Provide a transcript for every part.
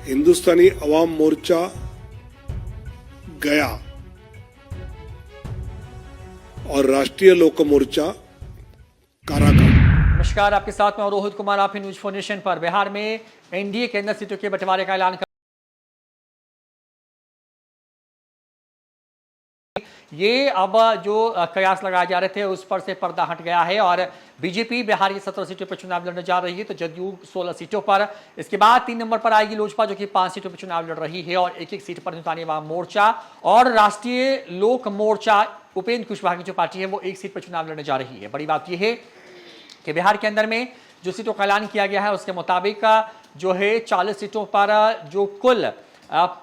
हिंदुस्तानी अवाम मोर्चा गया और राष्ट्रीय लोक मोर्चा काराकाट। नमस्कार, आपके साथ में रोहित कुमार, आप न्यूज फाउंडेशन पर। बिहार में एनडीए के अंदर सीटों के बंटवारे का ऐलान ये अब जो कयास लगाए जा रहे थे उस पर से पर्दा हट गया है और बीजेपी बिहार की 17 सीटों पर चुनाव लड़ने जा रही है, तो जदयू 16 सीटों पर। इसके बाद 3 नंबर पर आएगी लोजपा, जो कि 5 सीटों पर चुनाव लड़ रही है, और एक सीट पर हिंदुस्तानी अवाम मोर्चा और राष्ट्रीय लोक मोर्चा उपेंद्र कुशवाहा की जो पार्टी है वो एक सीट पर चुनाव लड़ने जा रही है। बड़ी बात यह है कि बिहार के अंदर में जो सीटों का ऐलान किया गया है उसके मुताबिक जो है 40 सीटों पर जो कुल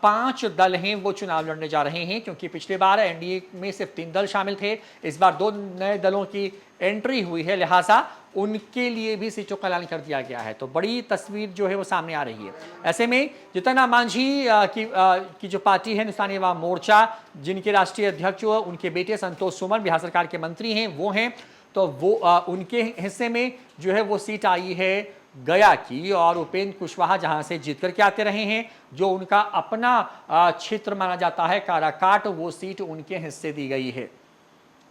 5 दल हैं वो चुनाव लड़ने जा रहे हैं, क्योंकि पिछले बार एनडीए में सिर्फ 3 दल शामिल थे। इस बार 2 नए दलों की एंट्री हुई है, लिहाजा उनके लिए भी सीटों का ऐलान कर दिया गया है। तो बड़ी तस्वीर जो है वो सामने आ रही है। ऐसे में जीतन राम मांझी की जो पार्टी है हिंदुस्तानी अवाम मोर्चा, जिनके राष्ट्रीय अध्यक्ष उनके बेटे संतोष सुमन बिहार सरकार के मंत्री हैं, वो हैं, तो वो उनके हिस्से में जो है वो सीट आई है गया की, और उपेंद्र कुशवाहा जहां से जीत करके आते रहे हैं, जो उनका अपना क्षेत्र माना जाता है काराकाट, वो सीट उनके हिस्से दी गई है।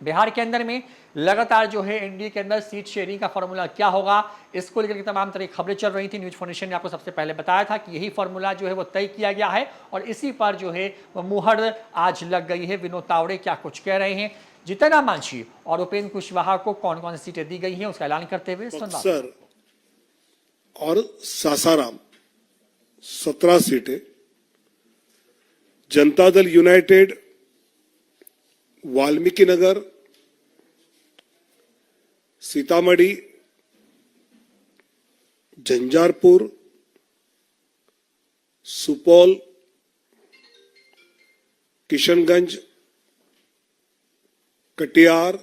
बिहार के अंदर में लगातार जो है एनडीए के अंदर सीट शेयरिंग का फॉर्मूला क्या होगा, इसको लेकर तमाम तरह की खबरें चल रही थी। न्यूज फाउंडेशन ने आपको सबसे पहले बताया था कि यही फॉर्मूला जो है वो तय किया गया है और इसी पर जो है वो मुहर आज लग गई है। विनोद तावड़े क्या कुछ कह रहे हैं, जीतन राम मांझी और उपेंद्र कुशवाहा को कौन कौन सी सीटें दी गई हैं उसका ऐलान करते हुए बक्सर और सासाराम 17 सीटें, जनता दल यूनाइटेड वाल्मीकि नगर, सीतामढ़ी, झंझारपुर, सुपौल, किशनगंज, कटिहार,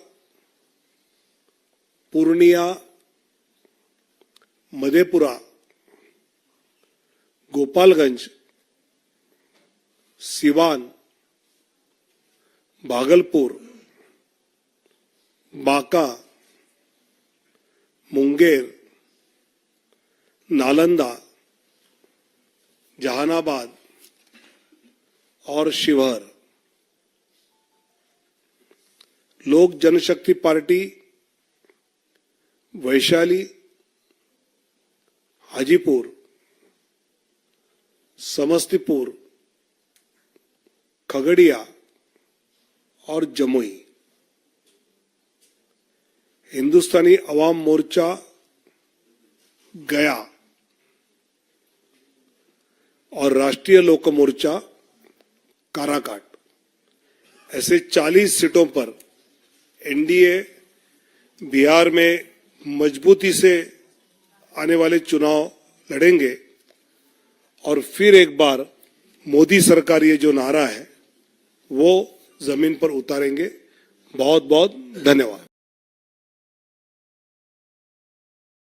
पूर्णिया, मधेपुरा, गोपालगंज, सिवान, भागलपुर, बांका, मुंगेर, नालंदा, जहानाबाद और शिवहर। लोक जनशक्ति पार्टी वैशाली, हाजीपुर, समस्तीपुर, खगड़िया और जमुई। हिंदुस्तानी अवाम मोर्चा गया और राष्ट्रीय लोक मोर्चा काराकाट, ऐसे 40 सीटों पर एनडीए बिहार में मजबूती से आने वाले चुनाव लड़ेंगे और फिर एक बार मोदी सरकार ये जो नारा है वो जमीन पर उतारेंगे। बहुत बहुत धन्यवाद।